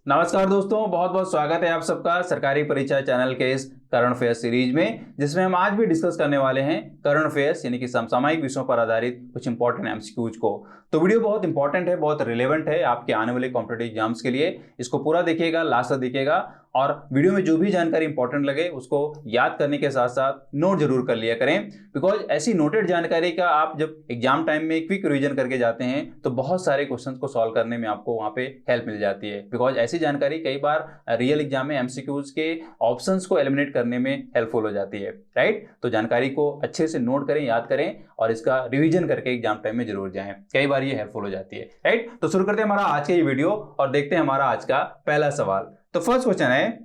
नमस्कार दोस्तों, बहुत बहुत स्वागत है आप सबका सरकारी परीक्षा चैनल के इस करंट अफेयर्स सीरीज में, जिसमें हम आज भी डिस्कस करने वाले हैं करंट अफेयर्स यानी कि समसामयिक विषयों पर आधारित कुछ इंपॉर्टेंट एमसीक्यूज को। तो वीडियो बहुत इंपॉर्टेंट है, बहुत रिलेवेंट है आपके आने वाले कॉम्पिटेटिव एग्जाम्स के लिए। इसको पूरा देखिएगा, लास्ट तक देखिएगा और वीडियो में जो भी जानकारी इंपॉर्टेंट लगे उसको याद करने के साथ साथ नोट जरूर कर लिया करें। बिकॉज ऐसी नोटेड जानकारी का आप जब एग्जाम टाइम में क्विक रिवीजन करके जाते हैं तो बहुत सारे क्वेश्चंस को सॉल्व करने में आपको वहां पे हेल्प मिल जाती है। बिकॉज ऐसी जानकारी कई बार रियल एग्जाम में एमसीक्यूज के ऑप्शंस को एलिमिनेट करने में हेल्पफुल हो जाती है। राइट, तो जानकारी को अच्छे से नोट करें, याद करें और इसका रिवीजन करके एग्जाम टाइम में जरूर जाएं। कई बार ये हेल्पफुल हो जाती है। राइट, तो शुरू करते हैं हमारा आज का ये वीडियो और देखते हैं हमारा आज का पहला सवाल। तो फर्स्ट क्वेश्चन है,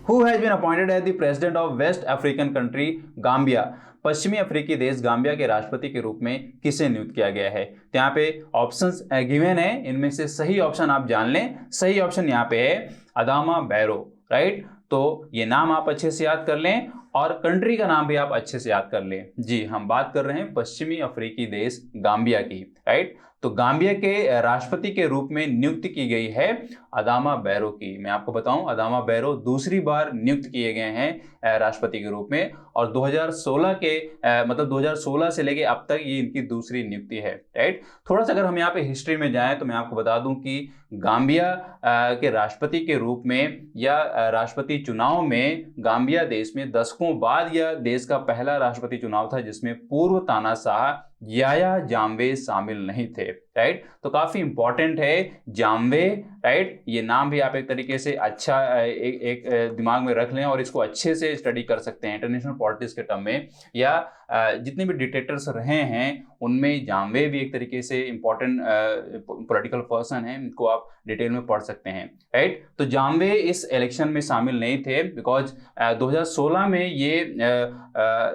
Who has been appointed as the president of West African country Gambia? पश्चिमी अफ्रीकी देश गाम्बिया के राष्ट्रपति के रूप में किसे नियुक्त किया गया है? तो यहाँ पे ऑप्शंस गिवन है, इनमें से सही ऑप्शन आप जान लें। सही ऑप्शन यहाँ पे है अदामा बैरो। राइट, तो ये नाम आप अच्छे से याद कर लें और कंट्री का नाम भी आप अच्छे से याद कर लें। जी, हम बात कर रहे हैं पश्चिमी अफ्रीकी देश गाम्बिया की। राइट, तो गाम्बिया के राष्ट्रपति के रूप में नियुक्त की गई है अदामा बैरो की। मैं आपको बताऊं, अदामा बैरो दूसरी बार नियुक्त किए गए हैं राष्ट्रपति के रूप में और 2016 के मतलब 2016 से लेके अब तक ये इनकी दूसरी नियुक्ति है। राइट, थोड़ा सा अगर हम यहाँ पे हिस्ट्री में जाएं तो मैं आपको बता दूं कि गाम्बिया के राष्ट्रपति के रूप में या राष्ट्रपति चुनाव में गाम्बिया देश में दशकों बाद यह देश का पहला राष्ट्रपति चुनाव था जिसमें पूर्व तानाशाह याया जाम्बे शामिल नहीं थे। राइट, तो काफी इंपॉर्टेंट है जाम्बे। राइट, ये नाम भी आप एक तरीके से अच्छा एक दिमाग में रख लें और इसको अच्छे से स्टडी कर सकते हैं इंटरनेशनल पॉलिटिक्स के टर्म में। या जितने भी डिक्टेटर्स रहे हैं उनमें जाम्बे भी एक तरीके से इंपॉर्टेंट पॉलिटिकल पर्सन है, इनको आप डिटेल में पढ़ सकते हैं। राइट, तो जाम्बे इस इलेक्शन में शामिल नहीं थे बिकॉज 2016 में ये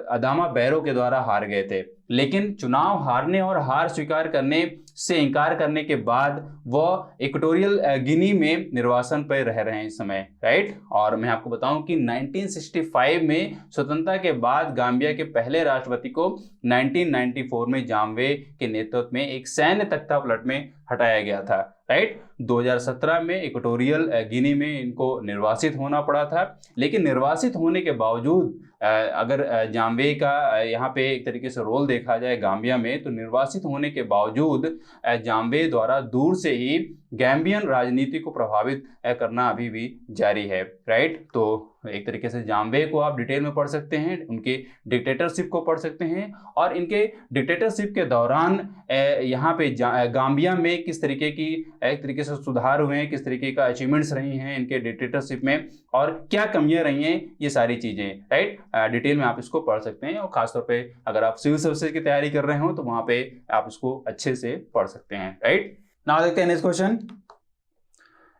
अदामा बैरो के द्वारा हार गए थे। लेकिन चुनाव हारने और हार स्वीकार करने से इनकार करने के बाद वह इक्वेटोरियल गिनी में निर्वासन पर रह रहे हैं इस समय। राइट, और मैं आपको बताऊं कि 1965 में स्वतंत्रता के बाद गाम्बिया के पहले राष्ट्रपति को 1994 में जाम्बे के नेतृत्व में एक सैन्य तख्तापलट में हटाया गया था। राइट, 2017 में इक्वेटोरियल गिनी में इनको निर्वासित होना पड़ा था। लेकिन निर्वासित होने के बावजूद अगर जाम्बे का यहाँ पे एक तरीके से रोल देखा जाए गाम्बिया में, तो निर्वासित होने के बावजूद जाम्बे द्वारा दूर से ही गैम्बियन राजनीति को प्रभावित करना अभी भी जारी है। राइट, तो एक तरीके से जाम्बे को आप डिटेल में पढ़ सकते हैं, उनके डिक्टेटरशिप को पढ़ सकते हैं और इनके डिक्टेटरशिप के दौरान यहाँ पे गाम्बिया में किस तरीके की एक तरीके से सुधार हुए हैं, किस तरीके का अचीवमेंट्स रही हैं इनके डिक्टेटरशिप में और क्या कमियां रही हैं, ये सारी चीजें। राइट, डिटेल में आप इसको पढ़ सकते हैं और खासतौर पे अगर आप सिविल सर्विसेज की तैयारी कर रहे हो तो वहां पे आप इसको अच्छे से पढ़ सकते हैं। राइट, नाउ देखते हैं next question.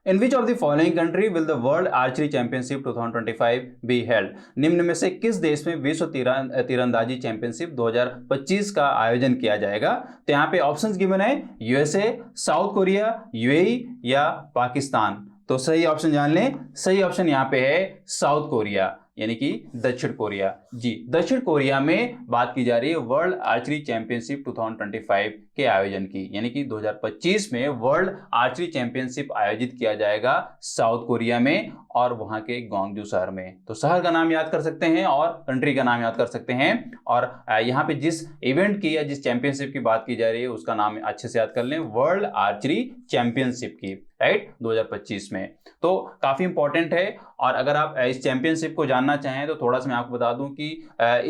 In which of the following country will the World Archery Championship 2025 be held? निम्न में से किस देश में विश्व तीरंदाजी चैंपियनशिप 2025 का आयोजन किया जाएगा? तो यहाँ पे ऑप्शंस गिवन है यूएसए, साउथ कोरिया, यूएई या पाकिस्तान। तो सही ऑप्शन जान लें। सही ऑप्शन यहाँ पे है साउथ कोरिया यानी कि दक्षिण कोरिया। जी, दक्षिण कोरिया में बात की जा रही है वर्ल्ड आर्चरी चैंपियनशिप 2025 के आयोजन की, यानी कि 2025 में वर्ल्ड आर्चरी चैंपियनशिप आयोजित किया जाएगा साउथ कोरिया में और वहां के ग्वांगजू शहर में। तो शहर का नाम याद कर सकते हैं और कंट्री का नाम याद कर सकते हैं और यहाँ पे जिस इवेंट की या जिस चैंपियनशिप की बात की जा रही है उसका नाम अच्छे से याद कर लें, वर्ल्ड आर्चरी चैंपियनशिप की। राइट, 2025 में। तो काफी इंपॉर्टेंट है और अगर आप इस चैंपियनशिप को जानना चाहें तो थोड़ा सा मैं आपको बता दूं कि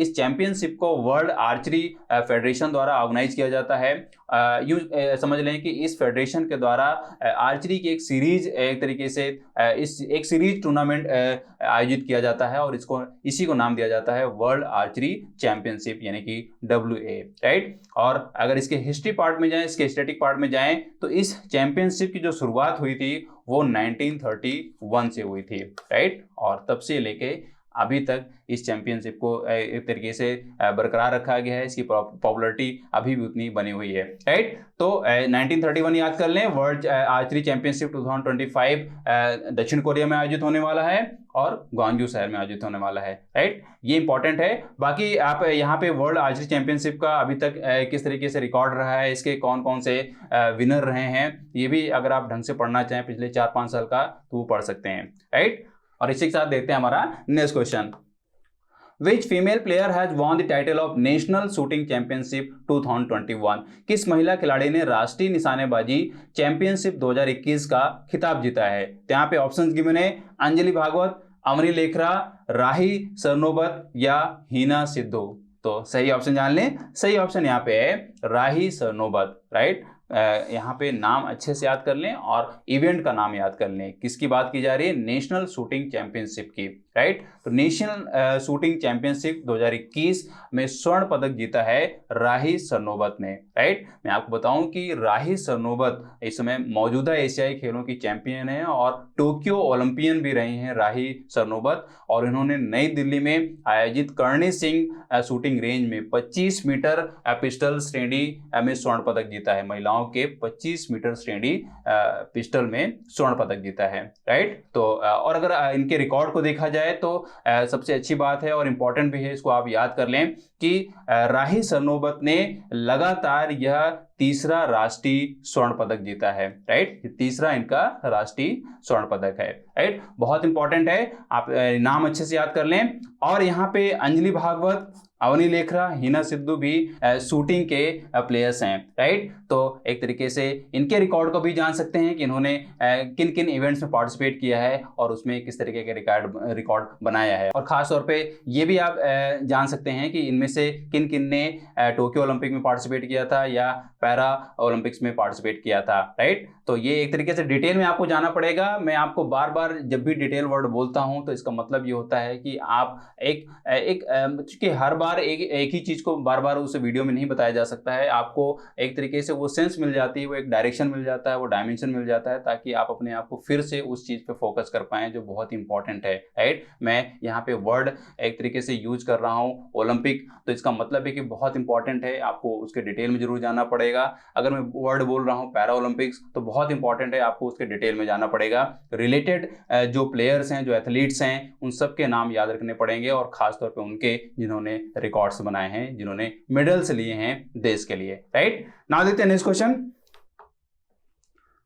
इस चैंपियनशिप को वर्ल्ड आर्चरी फेडरेशन द्वारा ऑर्गेनाइज किया जाता है। यूं समझ लें कि इस फेडरेशन के द्वारा आर्चरी की एक सीरीज एक तरीके से इस एक सीरीज टूर्नामेंट आयोजित किया जाता है और इसी को नाम दिया जाता है वर्ल्ड आर्चरी चैंपियनशिप यानी कि WA। राइट, और अगर इसके हिस्ट्री पार्ट में जाएं, इसके स्टैटिक पार्ट में जाएं तो इस चैंपियनशिप की जो शुरुआत हुई थी वो 1931 से हुई थी। राइट, और तब से लेके अभी तक इस चैंपियनशिप को एक तरीके से बरकरार रखा गया है, इसकी पॉपुलरिटी अभी भी उतनी बनी हुई है, राइट। तो 1931 याद कर लें, वर्ल्ड आर्चरी चैंपियनशिप 2025 दक्षिण कोरिया में आयोजित होने वाला है और ग्वांगजू शहर में आयोजित होने वाला है, राइट। ये इंपॉर्टेंट है। बाकी आप यहाँ पे वर्ल्ड आर्चरी चैंपियनशिप का अभी तक किस तरीके से रिकॉर्ड रहा है, इसके कौन कौन से विनर रहे हैं, ये भी अगर आप ढंग से पढ़ना चाहें पिछले 4-5 साल का तो वो पढ़ सकते हैं, राइट। और इसी के साथ देखते हैं हमारा next question. Which female player has won the title of National Shooting Championship 2021? किस महिला खिलाड़ी ने राष्ट्रीय निशानेबाजी चैंपियनशिप 2021 का खिताब जीता है? तो यहाँ पे ऑप्शंस गिवन है, अंजलि भागवत, अमरी लेखरा, राही सरनोबत या हिना सिद्धू। तो सही ऑप्शन जान लें, सही ऑप्शन यहाँ पे है राही सरनोबत, राइट। यहाँ पे नाम अच्छे से याद कर लें और इवेंट का नाम याद कर लें। किसकी बात की जा रही है? नेशनल शूटिंग चैंपियनशिप की, राइट। तो नेशनल शूटिंग चैंपियनशिप 2021 में स्वर्ण पदक जीता है राही सरनोबत ने, राइट। मैं आपको बताऊं कि राही सरनोबत इस समय मौजूदा एशियाई खेलों की चैंपियन है और टोक्यो ओलंपियन भी रही हैं राही सरनोबत, और इन्होंने नई दिल्ली में आयोजित कर्णी सिंह शूटिंग रेंज में 25 मीटर पिस्टल श्रेणी में स्वर्ण पदक जीता है। महिलाओं के 25 मीटर श्रेणी पिस्टल में स्वर्ण पदक जीता है, राइट। तो और अगर इनके रिकॉर्ड को देखा जाए तो सबसे अच्छी बात है और इंपॉर्टेंट भी है, इसको आप याद कर लें कि राही सरनोबत ने लगातार यह तीसरा राष्ट्रीय स्वर्ण पदक जीता है, राइट। तीसरा इनका राष्ट्रीय स्वर्ण पदक है, राइट। बहुत इंपॉर्टेंट है, आप नाम अच्छे से याद कर लें। और यहाँ पे अंजलि भागवत, अवनी लेखरा, हिना सिद्धू भी शूटिंग के प्लेयर्स हैं, राइट। तो एक तरीके से इनके रिकॉर्ड को भी जान सकते हैं कि इन्होंने किन किन इवेंट्स में पार्टिसिपेट किया है और उसमें किस तरीके के रिकॉर्ड बनाया है। और खास तौर पे ये भी आप जान सकते हैं कि इनमें से किन किन ने टोक्यो ओलंपिक में पार्टिसिपेट किया था या पैरा ओलंपिक्स में पार्टिसिपेट किया था, राइट। तो ये एक तरीके से डिटेल में आपको जाना पड़ेगा। मैं आपको बार बार जब भी डिटेल वर्ड बोलता हूं तो इसका मतलब ये होता है कि आप चूंकि हर बार एक ही चीज को बार बार उस वीडियो में नहीं बताया जा सकता है, आपको एक तरीके से वो सेंस मिल जाती है, वो एक डायरेक्शन मिल जाता है, वो डायमेंशन मिल जाता है, ताकि आप अपने आप को फिर से उस चीज पे फोकस कर पाएं जो बहुत इंपॉर्टेंट है, राइट। मैं यहाँ पे वर्ड एक तरीके से यूज कर रहा हूँ ओलंपिक, तो इसका मतलब है कि बहुत इंपॉर्टेंट है, आपको उसके डिटेल में जरूर जाना पड़ेगा। अगर मैं वर्ड बोल रहा हूँ पैरा ओलंपिक्स, तो बहुत इंपॉर्टेंट है, आपको उसके डिटेल में जाना पड़ेगा। रिलेटेड जो प्लेयर्स हैं, जो एथलीट्स हैं, उन सबके नाम याद रखने पड़ेंगे, और खासतौर पर उनके जिन्होंने रिकॉर्ड्स बनाए हैं, जिन्होंने मेडल्स लिए हैं देश के लिए, राइट। नाउ देखते हैं next question.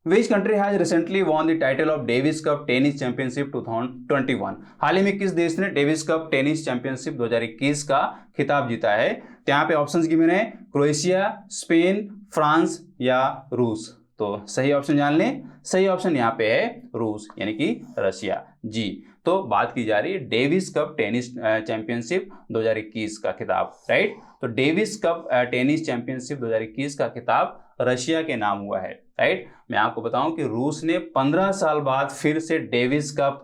Which country has recently won the title of Davis Cup Tennis Championship 2021? हाल ही में किस देश ने डेविस कप टेनिस चैंपियनशिप 2021 का खिताब जीता है? तो यहाँ पे ऑप्शंस गिवन है, क्रोएशिया, स्पेन, फ्रांस या रूस। तो सही ऑप्शन जान लें, सही ऑप्शन यहाँ पे है रूस, यानी कि रशिया, जी। तो बात की जा रही है डेविस कप टेनिस चैंपियनशिप 2021 का खिताब, राइट। तो डेविस कप टेनिस चैंपियनशिप 2021 का खिताब रशिया के नाम हुआ है, राइट। मैं आपको बताऊं कि रूस ने 15 साल बाद फिर से डेविस कप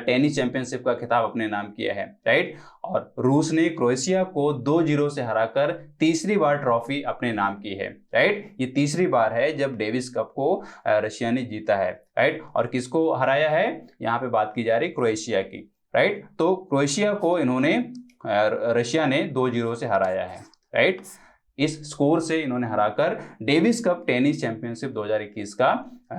टेनिस चैंपियनशिप का खिताब अपने नाम किया है, राइट। और रूस ने क्रोएशिया को 2-0 से हराकर तीसरी बार ट्रॉफी अपने नाम की है, राइट। ये तीसरी बार है जब डेविस कप को रशिया ने जीता है, राइट। और किसको हराया है? यहाँ पे बात की जा रही क्रोएशिया की, राइट। तो क्रोएशिया को इन्होंने रशिया ने 2-0 से हराया है, राइट। इस स्कोर से इन्होंने हराकर डेविस कप टेनिस चैंपियनशिप 2021 का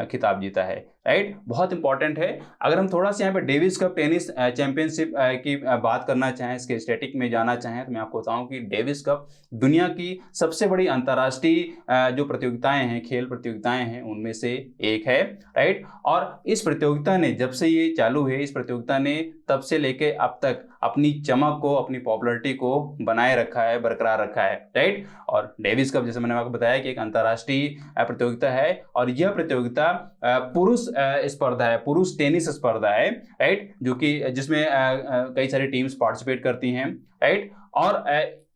खिताब जीता है, राइट। बहुत इंपॉर्टेंट है। अगर हम थोड़ा सा यहाँ पे डेविस कप टेनिस चैंपियनशिप की बात करना चाहें, इसके स्टैटिक में जाना चाहें, तो मैं आपको बताऊं कि डेविस कप दुनिया की सबसे बड़ी अंतर्राष्ट्रीय जो प्रतियोगिताएं हैं, खेल प्रतियोगिताएं हैं, उनमें से एक है, राइट। और इस प्रतियोगिता ने जब से ये चालू है, इस प्रतियोगिता ने तब से लेके अब तक अपनी चमक को, अपनी पॉपुलरिटी को बनाए रखा है, बरकरार रखा है, राइट। और डेविस कप, जैसे मैंने आपको बताया, कि एक अंतर्राष्ट्रीय प्रतियोगिता है, और यह प्रतियोगिता पुरुष स्पर्धा है, पुरुष टेनिस स्पर्धा है, राइट, जो कि जिसमें कई सारी टीम्स पार्टिसिपेट करती हैं, राइट। और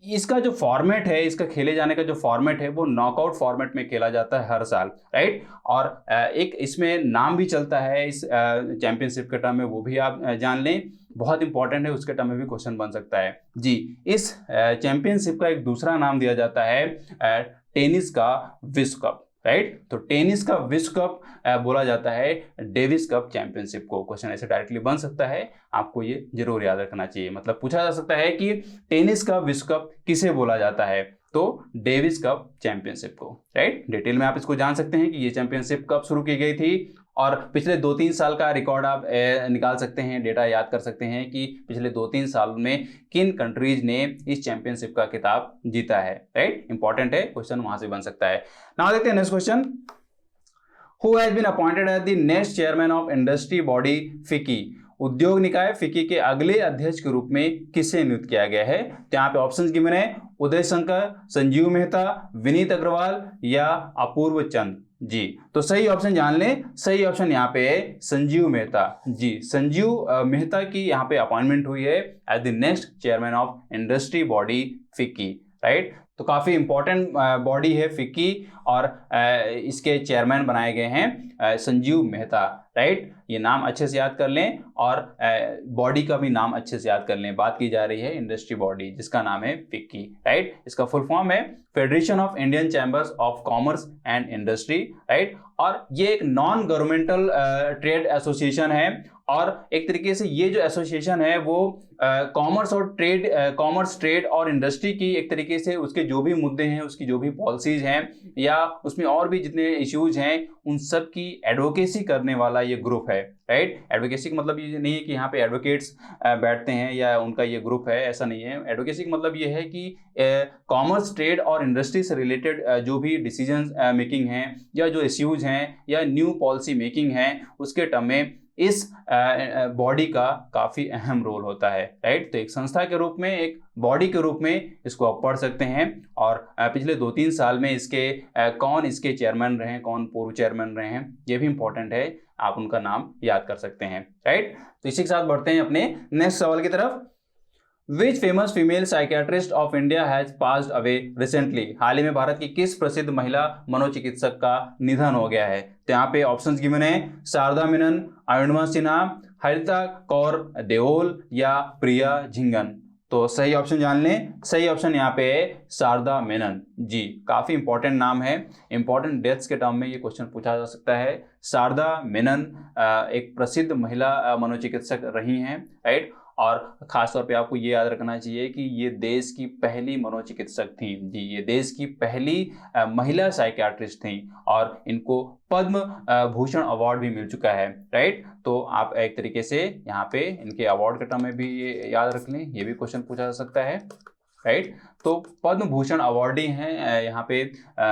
इसका जो फॉर्मेट है, इसका खेले जाने का जो फॉर्मेट है, वो नॉकआउट फॉर्मेट में खेला जाता है हर साल, राइट। और एक इसमें नाम भी चलता है इस चैंपियनशिप के टर्म में, वो भी आप जान लें, बहुत इंपॉर्टेंट है, उसके टर्म में भी क्वेश्चन बन सकता है, जी। इस चैंपियनशिप का एक दूसरा नाम दिया जाता है टेनिस का विश्व कप, राइट। तो टेनिस का विश्व कप बोला जाता है डेविस कप चैंपियनशिप को। क्वेश्चन ऐसे डायरेक्टली बन सकता है, आपको ये जरूर याद रखना चाहिए। मतलब पूछा जा सकता है कि टेनिस का विश्व कप किसे बोला जाता है, तो डेविस कप चैंपियनशिप को, राइट। डिटेल में आप इसको जान सकते हैं कि ये चैंपियनशिप कब शुरू की गई थी, और पिछले 2-3 साल का रिकॉर्ड आप निकाल सकते हैं, डेटा याद कर सकते हैं कि पिछले 2-3 साल में किन कंट्रीज ने इस चैंपियनशिप का खिताब जीता है, राइट। इंपॉर्टेंट है, क्वेश्चन वहां से बन सकता है। नाउ देखते हैं next question. Who has been appointed as the next chairman of industry body FICCI. उद्योग निकाय फिकी के अगले अध्यक्ष के रूप में किसे नियुक्त किया गया है। तो यहाँ पे ऑप्शंस गिवन है, उदय शंकर, संजीव मेहता, विनीत अग्रवाल या अपूर्व चंद जी। तो सही ऑप्शन जान लें, सही ऑप्शन यहाँ पे है संजीव मेहता जी। संजीव मेहता की यहाँ पे अपॉइंटमेंट हुई है as the next chairman of industry body FICCI, right. तो काफी इंपॉर्टेंट बॉडी है फिक्की, और इसके चेयरमैन बनाए गए हैं संजीव मेहता, राइट। ये नाम अच्छे से याद कर लें, और बॉडी का भी नाम अच्छे से याद कर लें। बात की जा रही है इंडस्ट्री बॉडी जिसका नाम है फिक्की, राइट। इसका फुल फॉर्म है federation of Indian chambers of commerce and industry, right. और ये एक नॉन गवर्नमेंटल ट्रेड एसोसिएशन है, और एक तरीके से ये जो एसोसिएशन है वो कॉमर्स और ट्रेड और इंडस्ट्री की एक तरीके से उसके जो भी मुद्दे हैं, उसकी जो भी पॉलिसीज हैं, या उसमें और भी जितने इश्यूज हैं, उन सब की एडवोकेसी करने वाला ये ग्रुप है, राइट। एडवोकेसी का मतलब ये नहीं है कि यहाँ पे एडवोकेट्स बैठते हैं या उनका ये ग्रुप है, ऐसा नहीं है। एडवोकेसी का मतलब ये है कि कॉमर्स, ट्रेड और इंडस्ट्री से रिलेटेड जो भी डिसीजन मेकिंग हैं, या जो इश्यूज हैं, या न्यू पॉलिसी मेकिंग है, उसके टर्म में इस बॉडी का काफी अहम रोल होता है, राइट। तो एक संस्था के रूप में, एक बॉडी के रूप में इसको आप पढ़ सकते हैं। और पिछले 2-3 साल में इसके कौन इसके चेयरमैन रहे हैं, कौन पूर्व चेयरमैन रहे हैं, ये भी इंपॉर्टेंट है, आप उनका नाम याद कर सकते हैं, राइट। तो इसी के साथ बढ़ते हैं अपने नेक्स्ट सवाल की तरफ। Which famous female psychiatrist of India has passed away recently? हाल ही में भारत की किस प्रसिद्ध महिला मनोचिकित्सक का निधन हो गया है। तो यहाँ पे ऑप्शंस गिवन है, शारदा मेनन, अरुणिमा सिन्हा, हरिता कौर देओल या प्रिया झिंगन। तो सही ऑप्शन जान लें, सही ऑप्शन यहाँ पे है शारदा मेनन जी। काफी इंपॉर्टेंट नाम है, इंपॉर्टेंट डेथ्स के टर्म में ये क्वेश्चन पूछा जा सकता है। शारदा मेनन एक प्रसिद्ध महिला मनोचिकित्सक रही हैं, राइट। और खासतौर पे आपको ये याद रखना चाहिए कि ये देश की पहली मनोचिकित्सक थी जी, ये देश की पहली महिला साइकियाट्रिस्ट थी, और इनको पद्म भूषण अवार्ड भी मिल चुका है, राइट। तो आप एक तरीके से यहाँ पे इनके अवार्ड के टर्म में भी ये याद रख लें, ये भी क्वेश्चन पूछा जा सकता है, राइट। तो पद्म भूषण अवार्डी हैं यहाँ पे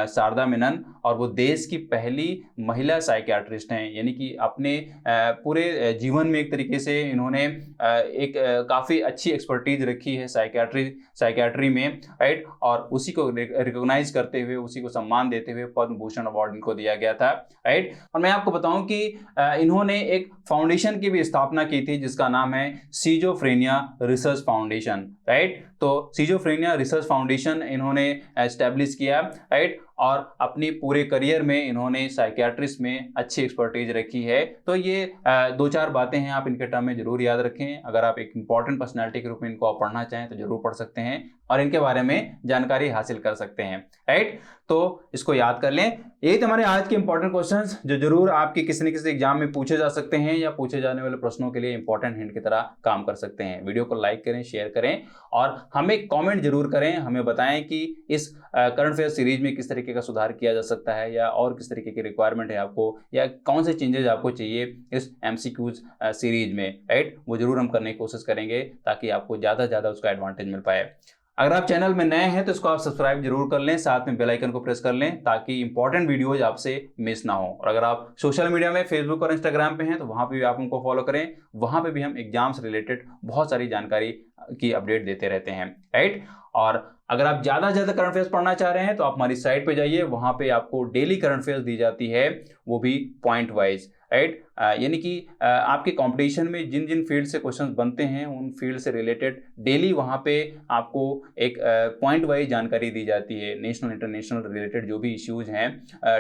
शारदा मेनन, और वो देश की पहली महिला साइकियाट्रिस्ट हैं। यानी कि अपने पूरे जीवन में एक तरीके से इन्होंने एक काफ़ी अच्छी एक्सपर्टीज रखी है साइकियाट्री में, राइट। और उसी को रिकॉग्नाइज करते हुए, उसी को सम्मान देते हुए पद्म भूषण अवार्ड इनको दिया गया था, राइट। और मैं आपको बताऊं कि इन्होंने एक फाउंडेशन की भी स्थापना की थी जिसका नाम है सिजोफ्रेनिया रिसर्च फाउंडेशन, राइट। तो सिजोफ्रेनिया रिसर्च फाउंडेशन इन्होंने एस्टेब्लिश किया, राइट। और अपनी पूरे करियर में इन्होंने साइकियाट्रिस्ट में अच्छी एक्सपर्टीज रखी है। तो ये 2-4 बातें हैं, आप इनके टर्म में जरूर याद रखें। अगर आप एक इंपॉर्टेंट पर्सनैलिटी के रूप में इनको आप पढ़ना चाहें तो जरूर पढ़ सकते हैं, और इनके बारे में जानकारी हासिल कर सकते हैं, राइट। तो इसको याद कर लें। यही तो हमारे आज के इंपॉर्टेंट क्वेश्चंस जो जरूर आपके किसी न किसी एग्जाम में पूछे जा सकते हैं, या पूछे जाने वाले प्रश्नों के लिए इंपॉर्टेंट हिंट की तरह काम कर सकते हैं। वीडियो को लाइक करें, शेयर करें, और हमें कमेंट जरूर करें, हमें बताएं कि इस करंट अफेयर सीरीज में किस तरीके का सुधार किया जा सकता है, या और किस तरीके की रिक्वायरमेंट है आपको, या कौन से चेंजेस आपको चाहिए इस MCQs सीरीज में, राइट। वो जरूर हम करने की कोशिश करेंगे ताकि आपको ज़्यादा से ज़्यादा उसका एडवांटेज मिल पाए। अगर आप चैनल में नए हैं तो इसको आप सब्सक्राइब जरूर कर लें, साथ में बेल आइकन को प्रेस कर लें ताकि इंपॉर्टेंट वीडियोज आपसे मिस ना हो। और अगर आप सोशल मीडिया में फेसबुक और इंस्टाग्राम पे हैं तो वहाँ पे भी आप उनको फॉलो करें, वहाँ पे भी हम एग्जाम से रिलेटेड बहुत सारी जानकारी की अपडेट देते रहते हैं, राइट। और अगर आप ज़्यादा से ज़्यादा करंट अफेयर्स पढ़ना चाह रहे हैं तो आप हमारी साइट पे जाइए, वहाँ पे आपको डेली करंट अफेयर्स दी जाती है, वो भी पॉइंट वाइज, राइट। यानी कि आपके कंपटीशन में जिन जिन फील्ड से क्वेश्चंस बनते हैं उन फील्ड से रिलेटेड डेली वहाँ पे आपको एक पॉइंट वाइज जानकारी दी जाती है। नेशनल इंटरनेशनल रिलेटेड जो भी इश्यूज हैं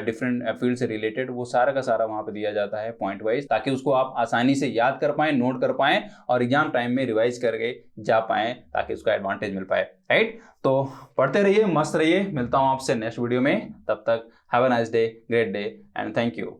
डिफरेंट फील्ड से रिलेटेड, वो सारा का सारा वहाँ पे दिया जाता है पॉइंट वाइज, ताकि उसको आप आसानी से याद कर पाएँ, नोट कर पाएँ और एग्जाम टाइम में रिवाइज करके जा पाएँ, ताकि उसका एडवांटेज मिल पाए, राइट। तो पढ़ते रहिए, मस्त रहिए, मिलता हूँ आपसे नेक्स्ट वीडियो में। तब तक have a nice day, great day and thank you.